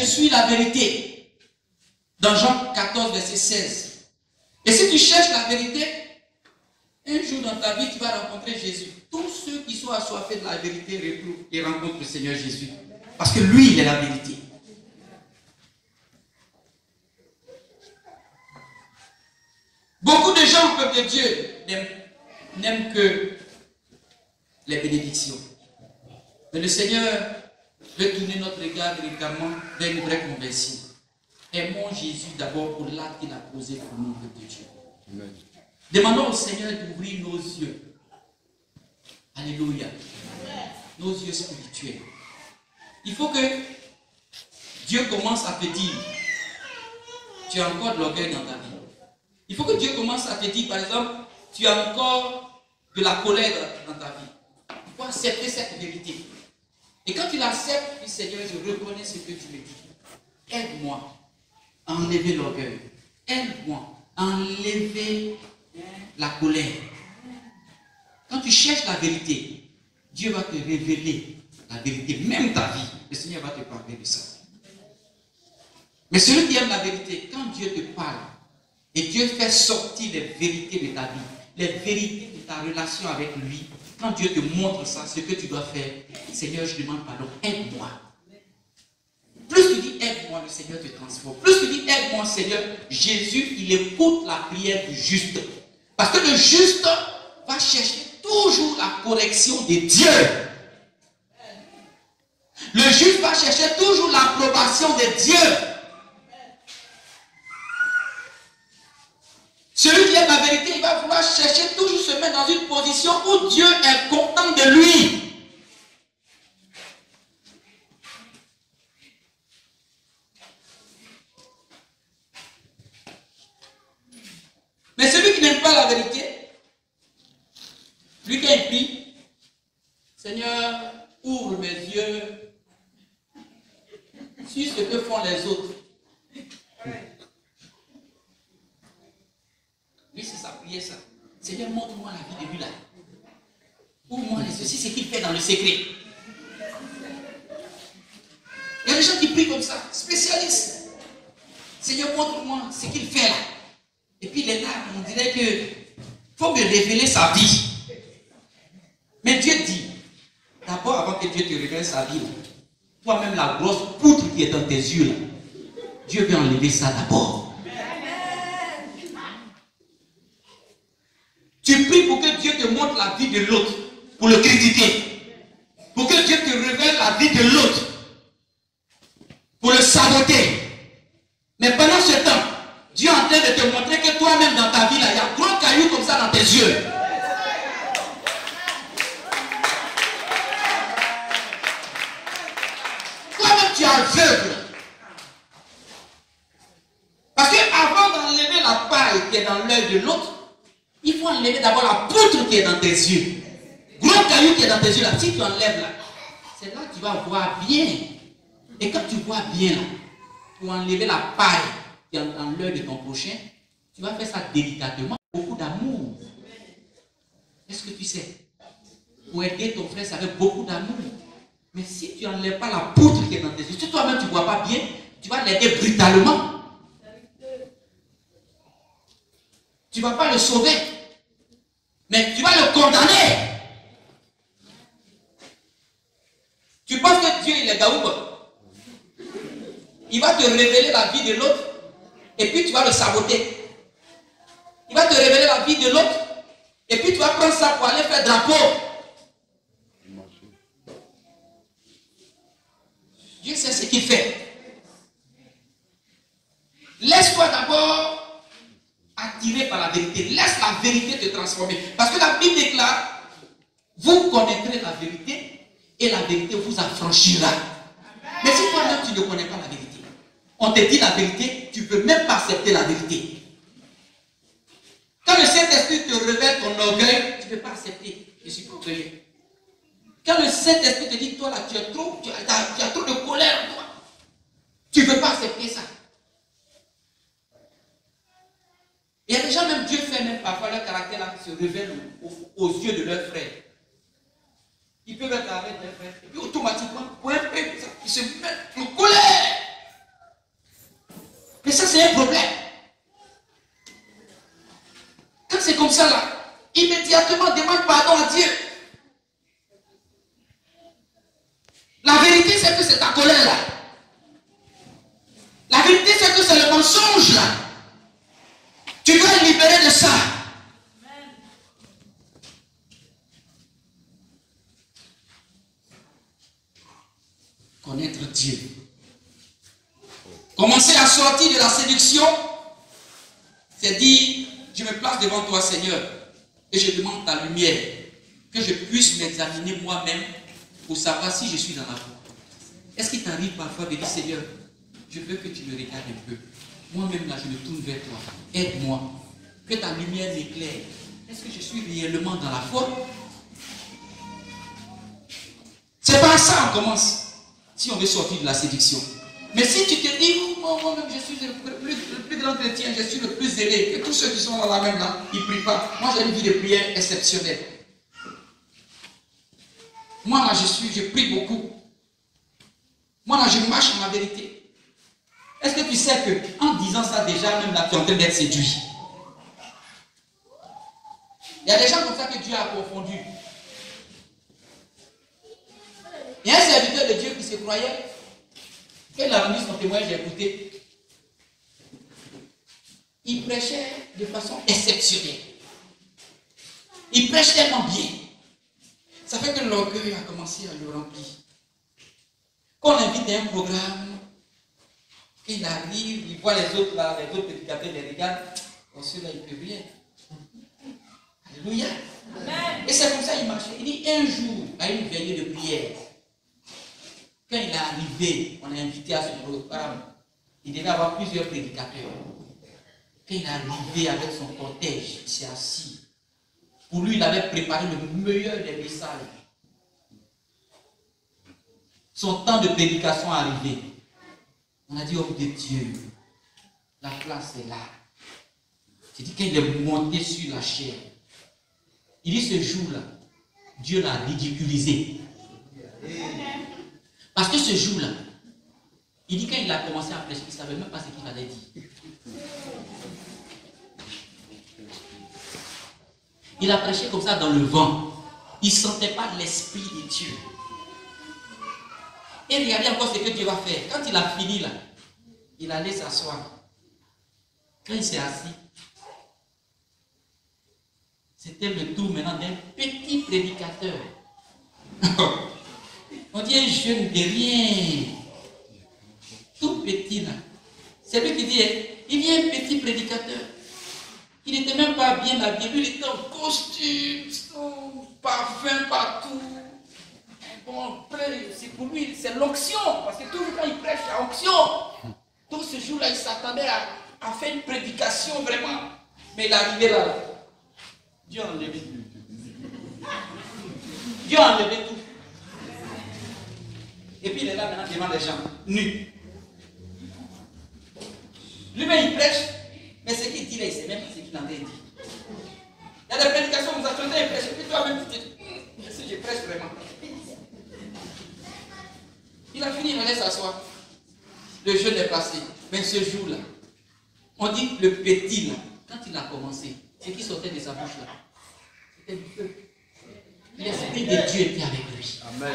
suis la vérité. Dans Jean 14, verset 16. Et si tu cherches la vérité, un jour dans ta vie, tu vas rencontrer Jésus. Tous ceux qui sont assoiffés de la vérité retrouvent et rencontrent le Seigneur Jésus. Parce que lui, il est la vérité. Beaucoup de gens, peuple de Dieu, n'aiment que les bénédictions. Mais le Seigneur veut tourner notre regard véritablement vers une vraie conversion. Aimons Jésus d'abord pour l'acte qu'il a posé pour nous, peuple de Dieu. Amen. Demandons au Seigneur d'ouvrir nos yeux. Alléluia. Nos yeux spirituels. Il faut que Dieu commence à te dire, tu as encore de l'orgueil dans ta vie. Il faut que Dieu commence à te dire, par exemple, tu as encore de la colère dans ta vie. Il faut accepter cette vérité. Et quand tu l'acceptes, puis Seigneur, je reconnais ce que tu me dis. Aide-moi à enlever l'orgueil. Aide-moi à enlever la colère. Quand tu cherches la vérité, Dieu va te révéler la vérité, même ta vie. Le Seigneur va te parler de ça. Mais celui qui aime la vérité, quand Dieu te parle, et Dieu fait sortir les vérités de ta vie, les vérités de ta relation avec lui, quand Dieu te montre ça, ce que tu dois faire, Seigneur, je demande pardon, aide-moi. Plus tu dis aide-moi, le Seigneur te transforme. Plus tu dis aide-moi, Seigneur, Jésus, il écoute la prière du juste. Parce que le juste va chercher toujours la correction de Dieu. Le juste va chercher toujours l'approbation de Dieu. Celui qui aime la vérité, il va vouloir chercher toujours se mettre dans une position où Dieu est content de lui. Mais celui qui n'aime pas la vérité, lui qui prie, Seigneur, ouvre mes yeux sur ce que font les autres. Lui, c'est sa prière, ça. Seigneur, montre-moi la vie de lui là. Ouvre-moi les yeux, c'est ce qu'il fait dans le secret. Il y a des gens qui prient comme ça, spécialistes. Seigneur, montre-moi ce qu'il fait là. Et puis il est là, on dirait que faut me révéler sa vie. Mais Dieu dit, d'abord avant que Dieu te révèle sa vie, toi-même la grosse poutre qui est dans tes yeux là, Dieu veut enlever ça d'abord. Tu pries pour que Dieu te montre la vie de l'autre, pour le critiquer. Pour que Dieu te révèle la vie de l'autre, pour le saboter. Mais pendant ce temps, Dieu est en train de te montrer que toi-même dans ta vie, là, il y a gros cailloux comme ça dans tes yeux. Toi-même, tu es aveugle. Parce qu'avant d'enlever la paille qui est dans l'œil de l'autre, il faut enlever d'abord la poutre qui est dans tes yeux. Gros caillou qui est dans tes yeux, là, si tu enlèves là, c'est là que tu vas voir bien. Et quand tu vois bien là, pour enlever la paille qui est dans l'œil de ton prochain, tu vas faire ça délicatement, beaucoup d'amour. Est-ce que tu sais? Pour aider ton frère, c'est avec beaucoup d'amour. Mais si tu n'enlèves pas la poutre qui est dans tes yeux, si toi-même tu ne vois pas bien, tu vas l'aider brutalement. Tu ne vas pas le sauver, mais tu vas le condamner. Tu penses que Dieu il est gaoub? Il va te révéler la vie de l'autre et puis tu vas le saboter. Il va te révéler la vie de l'autre et puis tu vas prendre ça pour aller faire drapeau. Dieu sait ce qu'il fait. Laisse-toi d'abord attiré par la vérité. Laisse la vérité te transformer. Parce que la Bible déclare, vous connaîtrez la vérité et la vérité vous affranchira. Mais si toi-même tu ne connais pas la vérité, on te dit la vérité, tu ne peux même pas accepter la vérité. Quand le Saint-Esprit te révèle ton orgueil, tu ne peux pas accepter. Je suis pas orgueilleux. Quand le Saint-Esprit te dit, toi là, tu as trop de colère en toi, tu ne peux pas accepter ça. Il y a des gens, même Dieu fait même parfois leur caractère là, qui se révèle aux yeux de leurs frères. Ils peuvent être avec leurs frères. Et puis automatiquement, pour un peu, ils se mettent en colère. Mais ça, c'est un problème. Quand c'est comme ça, là, immédiatement, demande pardon à Dieu. La vérité, c'est que c'est ta colère, là. La vérité, c'est que c'est le mensonge, là. Tu dois être libéré de ça. Connaître Dieu. Commencer à sortir de la séduction, c'est dire, je me place devant toi, Seigneur, et je demande ta lumière, que je puisse m'examiner moi-même pour savoir si je suis dans la voie. Est-ce qu'il t'arrive parfois de dire, Seigneur, je veux que tu me regardes un peu. Moi-même, là, je me tourne vers toi. Aide-moi. Que ta lumière m'éclaire. Est-ce que je suis réellement dans la foi? C'est par ça qu'on commence. Si on veut sortir de la séduction. Mais si tu te dis, moi-même, je suis le plus grand chrétien, je suis le plus zélé, que tous ceux qui sont dans la même là, ils ne prient pas. Moi, j'ai une vie de prière exceptionnelle. Moi, là, je prie beaucoup. Moi, là, je marche en la vérité. Est-ce que tu sais que en disant ça, déjà, même là, tu es en train d'être séduit? Il y a des gens comme ça que Dieu a confondu. Il y a un serviteur de Dieu qui se croyait. Quand il a rendu son témoignage, j'ai écouté. Il prêchait de façon exceptionnelle. Il prêche tellement bien. Ça fait que l'orgueil a commencé à le remplir. Quand on invite à un programme, il arrive, il voit les autres là, les autres prédicateurs les regardent. Oh, celui-là, il peut rien. Alléluia. Et c'est comme ça qu'il marchait. Il dit un jour, à une veillée de prière, quand il est arrivé, on l'a invité à son programme, il devait avoir plusieurs prédicateurs. Quand il est arrivé avec son cortège, il s'est assis. Pour lui, il avait préparé le meilleur des messages. Son temps de prédication est arrivé. On a dit, homme de Dieu, la place est là. C'est dit, quand il est monté sur la chair, il dit ce jour-là, Dieu l'a ridiculisé. Parce que ce jour-là, il dit quand il a commencé à prêcher, il ne savait même pas ce qu'il allait dire. Il a prêché comme ça dans le vent. Il ne sentait pas l'esprit de Dieu. Et regardez encore ce que Dieu va faire. Quand il a fini là, il allait s'asseoir. Quand il s'est assis, c'était le tour maintenant d'un petit prédicateur. On dit un jeune de rien. Tout petit là. C'est lui qui dit, il vient un petit prédicateur. Il n'était même pas bien habillé. Lui, il était en costume, son parfum partout. Bon, c'est pour lui, c'est l'onction. Parce que toujours quand il prêche, il y a onction. Donc ce jour-là, il s'attendait à faire une prédication vraiment. Mais il est arrivé là. Dieu a enlevé tout. Dieu a enlevé tout. Et puis il est là maintenant devant les gens, nus. Lui-même il prêche, mais ce qu'il dit là, il ne sait même pas ce qu'il en a dit. Il y a des prédications, vous attendez un prêche, et puis toi-même tu te dis, si je prêche vraiment. Il a fini, il allait s'asseoir. Le jeûne est passé. Mais ce jour-là, on dit le petit là, quand il a commencé, ce qui sortait de sa bouche là, c'était du feu. L'esprit de Dieu était avec lui. Amen.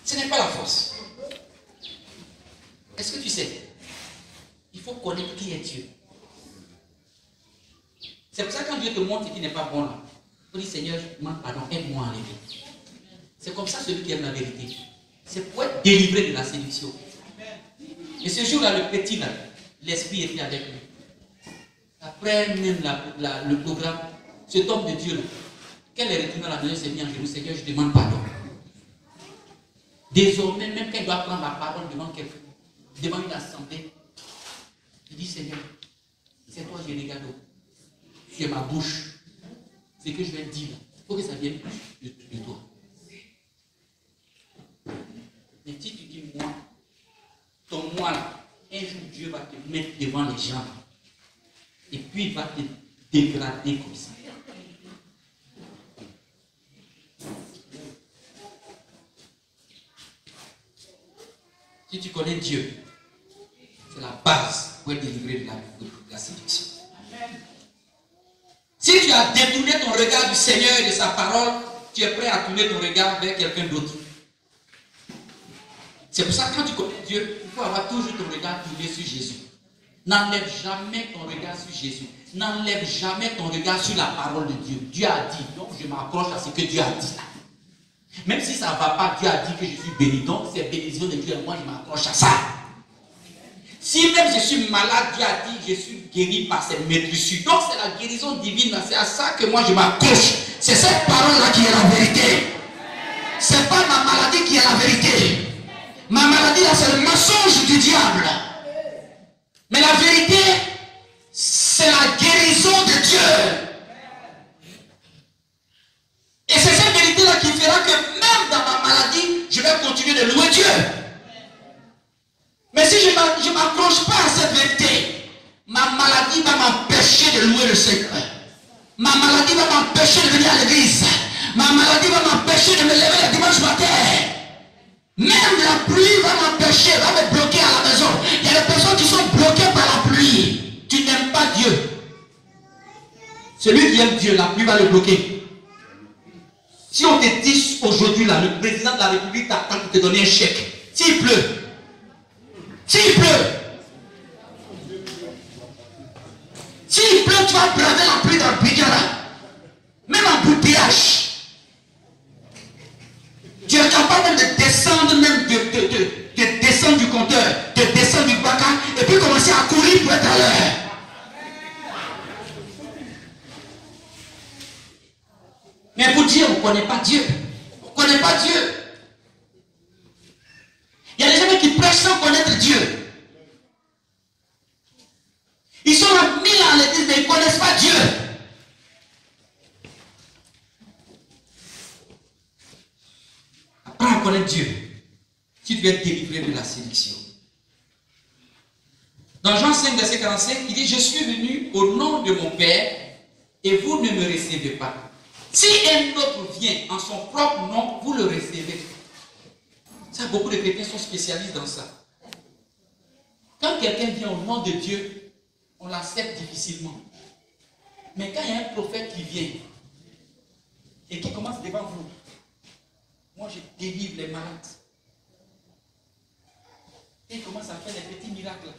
Ce n'est pas la force. Est-ce que tu sais? Il faut connaître qui est Dieu. C'est pour ça que quand Dieu te montre qu'il n'est pas bon là, il faut dire Seigneur, pardon, aide-moi à enlever. C'est comme ça celui qui aime la vérité. C'est pour être délivré de la séduction. Et ce jour-là, le petit là, l'esprit était avec lui. Après même le programme, cet homme de Dieu là, quand il est retourné à la maison, il s'est mis en genoux, Seigneur, je demande pardon. Désormais, même quand il doit prendre la parole devant quelqu'un, devant une assemblée, il dit Seigneur, c'est toi que je regarde. Tu es ma bouche. Ce que je vais te dire, il faut que ça vienne de toi. Mais si tu dis moi, ton moi là, un jour Dieu va te mettre devant les gens. Et puis il va te dégrader comme ça. Si tu connais Dieu, c'est la pour être délivré de la séduction. Si tu as détourné ton regard du Seigneur et de sa parole, tu es prêt à tourner ton regard vers quelqu'un d'autre. C'est pour ça que quand tu connais Dieu, il faut avoir toujours ton regard tourné sur Jésus. N'enlève jamais ton regard sur Jésus. N'enlève jamais ton regard sur la parole de Dieu. Dieu a dit, donc je m'accroche à ce que Dieu a dit là. Même si ça ne va pas, Dieu a dit que je suis béni. Donc c'est bénédiction de Dieu et moi je m'accroche à ça. Si même je suis malade, Dieu a dit je suis guéri par ses maîtrisures. Donc c'est la guérison divine, c'est à ça que moi je m'accroche. C'est cette parole-là qui est la vérité. C'est pas ma maladie qui est la vérité. Ma maladie là c'est le mensonge du diable. Mais la vérité, c'est la guérison de Dieu. Et c'est cette vérité-là qui fera que même dans ma maladie, je vais continuer de louer Dieu. Mais si je ne m'accroche pas à cette vérité, ma maladie va m'empêcher de louer le Seigneur. Ma maladie va m'empêcher de venir à l'église. Ma maladie va m'empêcher de me lever le dimanche matin. Même la pluie va m'empêcher, va me bloquer à la maison. Il y a des personnes qui sont bloquées par la pluie. Tu n'aimes pas Dieu. Celui qui aime Dieu, la pluie va le bloquer. Si on te dit aujourd'hui, là, le président de la République t'attend pour te donner un chèque, s'il pleut, tu vas braver la pluie dans le Bigara, même en bouteillage. Tu es capable de descendre, même de descendre du compteur, de descendre du baka, et puis commencer à courir pour être à l'heure. Mais pour dire, on ne connaît pas Dieu. On ne connaît pas Dieu. Il y a des gens qui prêchent sans connaître Dieu. Ils sont là 1000 ans à l'église, mais ils ne connaissent pas Dieu. Apprends à connaître Dieu. Si tu veux être délivré de la séduction. Dans Jean 5, verset 45, il dit, je suis venu au nom de mon Père et vous ne me recevez pas. Si un autre vient en son propre nom, vous le recevez. Ça, beaucoup de chrétiens sont spécialistes dans ça. Quand quelqu'un vient au nom de Dieu, on l'accepte difficilement. Mais quand il y a un prophète qui vient et qui commence devant vous, moi je délivre les malades. Et il commence à faire des petits miracles.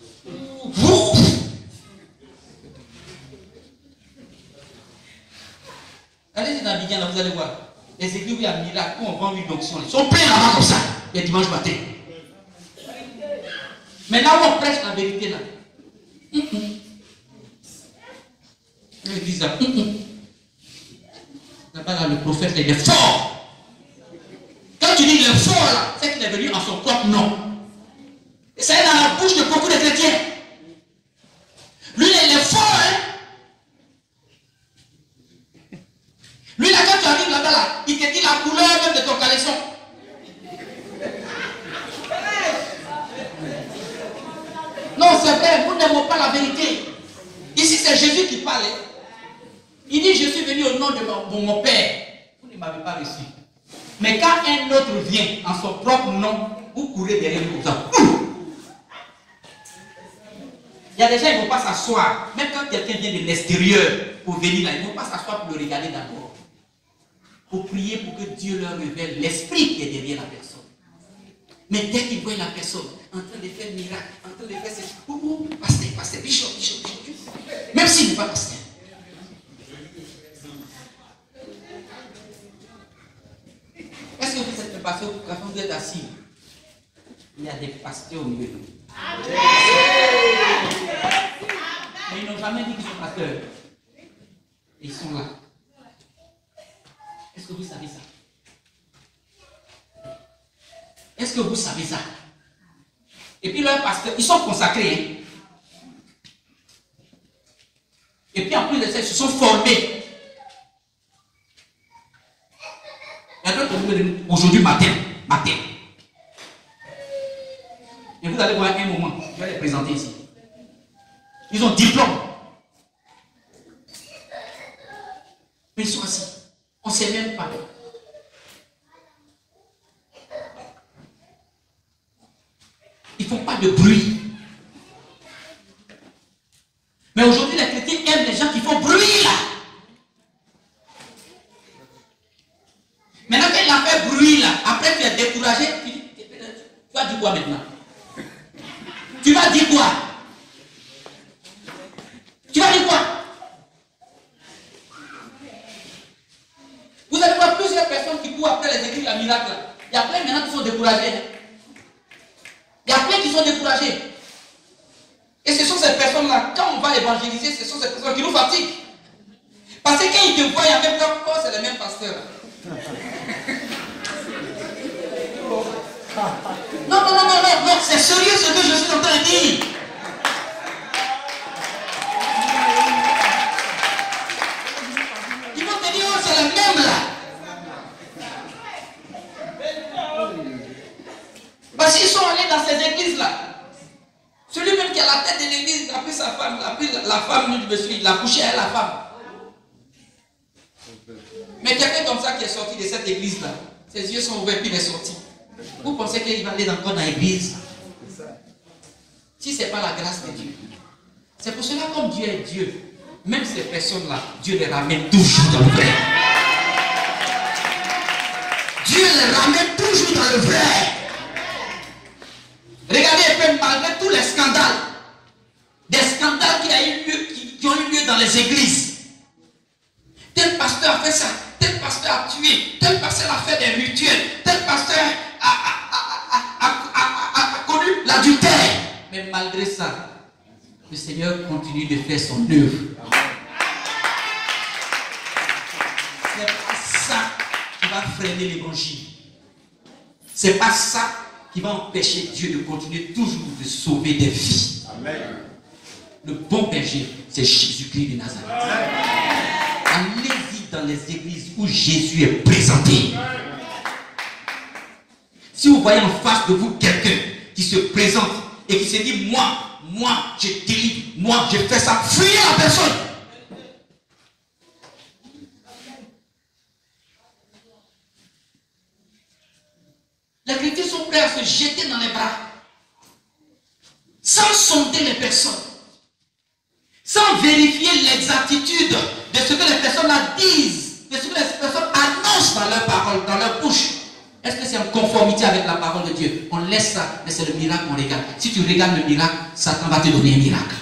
Allez dans Bigana, vous allez voir. Les églises où il y a un miracle, où on vend une onction, ils sont pleins là-bas comme ça, les dimanches matin. Mais là où on prêche la vérité, là, l'église là, là-bas, là, le prophète, il est fort. Quand tu dis il est fort, là, c'est qu'il est venu en son propre nom. Et ça est dans la bouche de beaucoup de chrétiens. Lui, il est fort, hein. Lui, là, quand tu arrives là-bas, là, il te dit la couleur même de ton caleçon. Non, c'est vrai, nous n'aimons pas la vérité. Ici, c'est Jésus qui parle. Il dit, je suis venu au nom de mon Père. Vous ne m'avez pas reçu. Mais quand un autre vient en son propre nom, vous courez derrière lui comme ça. Il y a des gens qui ne vont pas s'asseoir. Même quand quelqu'un vient de l'extérieur pour venir là, ils ne vont pas s'asseoir pour le regarder d'abord. Pour prier pour que Dieu leur révèle l'esprit qui est derrière la personne. Mais dès qu'ils voient la personne en train de faire miracle, en train de faire ce pasteur, bishop. Même s'il n'est pas pasteur. Est-ce que vous êtes un pasteur quand vous êtes assis? Il y a des pasteurs au milieu de vous. Mais ils n'ont jamais dit qu'ils sont pasteurs. Ils sont là. Est-ce que vous savez ça? Est-ce que vous savez ça? Et puis leurs pasteurs, ils sont consacrés. Hein? Et puis en plus de ça, ils se sont formés. Il y a d'autres aujourd'hui matin. Et vous allez voir un moment, je vais les présenter ici. Ils ont diplôme. Mais ils sont assis. On ne sait même pas. Ils ne font pas de bruit. dire quoi maintenant? Tu vas dire quoi? Tu vas dire quoi? Vous allez voir plusieurs personnes qui courent après les écrits à miracle. Il y a plein maintenant qui sont découragés. Il y a plein qui sont découragés. Et ce sont ces personnes-là, quand on va évangéliser, ce sont ces personnes qui nous fatiguent. Parce que quand ils te voient, il y a même temps, oh, c'est le même pasteur. Non, c'est sérieux ce que je suis en train de dire. Ils vont te dire, oh, c'est le même là. Parce qu'ils sont allés dans ces églises-là. Celui même qui a la tête de l'église a pris sa femme, a pris la femme du monsieur, il a couché avec la femme. Mais quelqu'un comme ça qui est sorti de cette église-là, ses yeux sont ouverts puis il est sorti. Vous pensez qu'il va aller encore dans l'église? Si ce n'est pas la grâce de Dieu. C'est pour cela, comme Dieu est Dieu, même ces personnes-là, Dieu les ramène toujours dans le vrai. Dieu les ramène toujours dans le vrai. Regardez un peu, malgré tous les scandales, des scandales qui ont eu lieu dans les églises. Tel pasteur a fait ça, tel pasteur a tué, tel pasteur a fait des rituels, tel pasteur a connu l'adultère. Mais malgré ça, le Seigneur continue de faire son œuvre. C'est pas ça qui va freiner l'évangile. C'est pas ça qui va empêcher Dieu de continuer toujours de sauver des vies. Amen. Le bon berger, c'est Jésus-Christ de Nazareth. Allez-y dans les églises où Jésus est présenté. Si vous voyez en face de vous quelqu'un qui se présente et qui se dit, moi, je délivre, moi, je fais ça, fuyez la personne. Les chrétiens sont prêts à se jeter dans les bras, sans sonder les personnes, sans vérifier l'exactitude de ce que les personnes disent, de ce que les personnes annoncent dans leur parole, dans leur bouche. Est-ce que c'est en conformité avec la parole de Dieu? On laisse ça, mais c'est le miracle qu'on regarde. Si tu regardes le miracle, Satan va te donner un miracle.